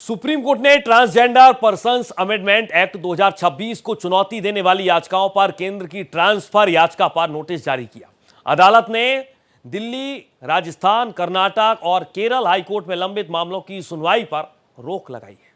Supreme court ने transgender persons amendment act 2026 को चुनौती देने वाली याचिकाओं पर केंद्र की ट्रांसफर याचिका पर नोटिस जारी किया। अदालत ने दिल्ली, राजस्थान, कर्नाटक और केरल हाईकोर्ट में लंबित मामलों की सुनवाई पर रोक लगाई है।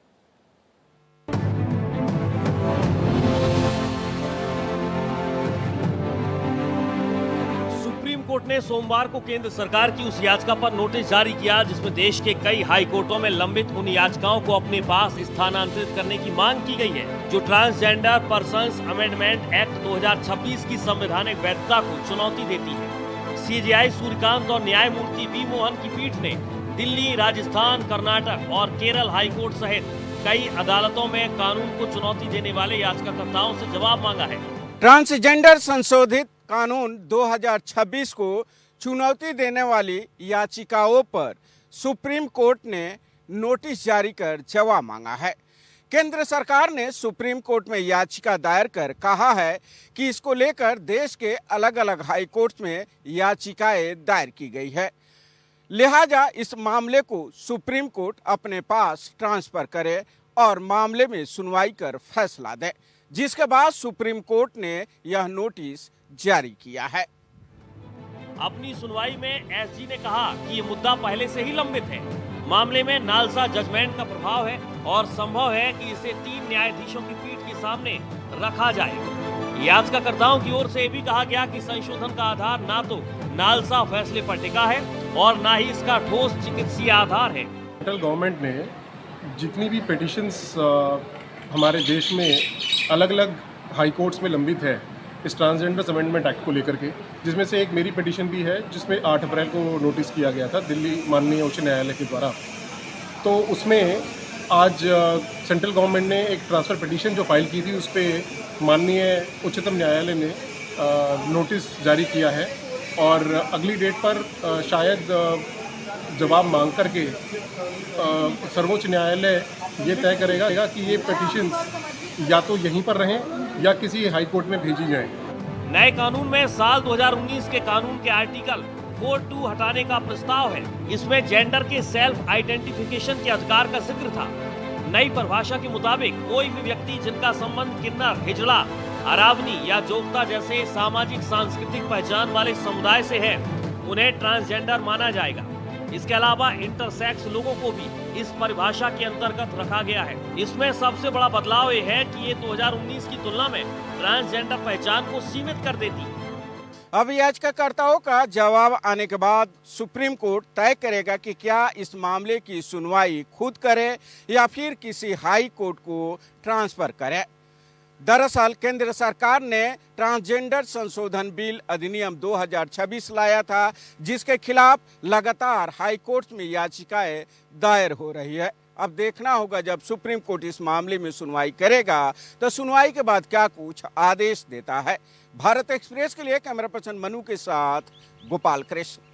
सुप्रीम कोर्ट ने सोमवार को केंद्र सरकार की उस याचिका पर नोटिस जारी किया जिसमें देश के कई हाई कोर्टों में लंबित उन याचिकाओं को अपने पास स्थानांतरित करने की मांग की गई है जो ट्रांसजेंडर पर्सन्स अमेंडमेंट एक्ट 2026 की संवैधानिक वैधता को चुनौती देती है। सीजेआई सूर्यकांत और न्यायमूर्ति वी मोहन की पीठ ने दिल्ली, राजस्थान, कर्नाटक और केरल हाईकोर्ट सहित कई अदालतों में कानून को चुनौती देने वाले याचिकाकर्ताओं से जवाब मांगा है। ट्रांसजेंडर संशोधित कानून 2026 को चुनौती देने वाली याचिकाओं पर सुप्रीम कोर्ट ने नोटिस जारी कर जवाब मांगा है। केंद्र सरकार ने सुप्रीम कोर्ट में याचिका दायर कर कहा है कि इसको लेकर देश के अलग अलग हाई कोर्ट में याचिकाएं दायर की गई है, लिहाजा इस मामले को सुप्रीम कोर्ट अपने पास ट्रांसफर करे और मामले में सुनवाई कर फैसला दे, जिसके बाद सुप्रीम कोर्ट ने यह नोटिस जारी किया है। अपनी सुनवाई में एसजी ने कहा कि ये मुद्दा पहले से ही लंबित है। मामले में नालसा जजमेंट का प्रभाव है और संभव है कि इसे 3 न्यायाधीशों की पीठ के सामने रखा जाए। याचिकाकर्ताओं की ओर से भी कहा गया कि संशोधन का आधार ना तो नालसा फैसले पर टिका है और ना ही इसका ठोस चिकित्सीय आधार है। सेंट्रल गवर्नमेंट ने जितनी भी पिटिशंस हमारे देश में अलग अलग हाई कोर्ट्स में लंबित है इस ट्रांसजेंडर अमेंडमेंट एक्ट को लेकर के, जिसमें से एक मेरी पिटीशन भी है जिसमें 8 अप्रैल को नोटिस किया गया था दिल्ली माननीय उच्च न्यायालय के द्वारा। तो उसमें आज सेंट्रल गवर्नमेंट ने एक ट्रांसफ़र पिटीशन जो फाइल की थी उस पर माननीय उच्चतम न्यायालय ने नोटिस जारी किया है और अगली डेट पर शायद जवाब मांग करके सर्वोच्च न्यायालय ये तय करेगा कि ये पिटीशंस या तो यहीं पर रहें या किसी हाई कोर्ट में भेजी जाए। नए कानून में साल 2019 के कानून के आर्टिकल 42 हटाने का प्रस्ताव है। इसमें जेंडर के सेल्फ आइडेंटिफिकेशन के अधिकार का जिक्र था। नई परिभाषा के मुताबिक कोई भी व्यक्ति जिनका संबंध किन्नर, हिजड़ा, अरावनी या जोगता जैसे सामाजिक सांस्कृतिक पहचान वाले समुदाय से है, उन्हें ट्रांसजेंडर माना जाएगा। इसके अलावा इंटरसेक्स लोगों को भी इस परिभाषा के अंतर्गत रखा गया है। इसमें सबसे बड़ा बदलाव ये है कि ये 2019 की तुलना में ट्रांसजेंडर पहचान को सीमित कर देती है। अब याचिकाकर्ताओं का जवाब आने के बाद सुप्रीम कोर्ट तय करेगा कि क्या इस मामले की सुनवाई खुद करे या फिर किसी हाई कोर्ट को ट्रांसफर करे। दरअसल केंद्र सरकार ने ट्रांसजेंडर संशोधन बिल अधिनियम 2026 लाया था, जिसके खिलाफ लगातार हाई कोर्ट में याचिकाएं दायर हो रही है। अब देखना होगा जब सुप्रीम कोर्ट इस मामले में सुनवाई करेगा तो सुनवाई के बाद क्या कुछ आदेश देता है। भारत एक्सप्रेस के लिए कैमरा पर्सन मनु के साथ गोपाल कृष्ण।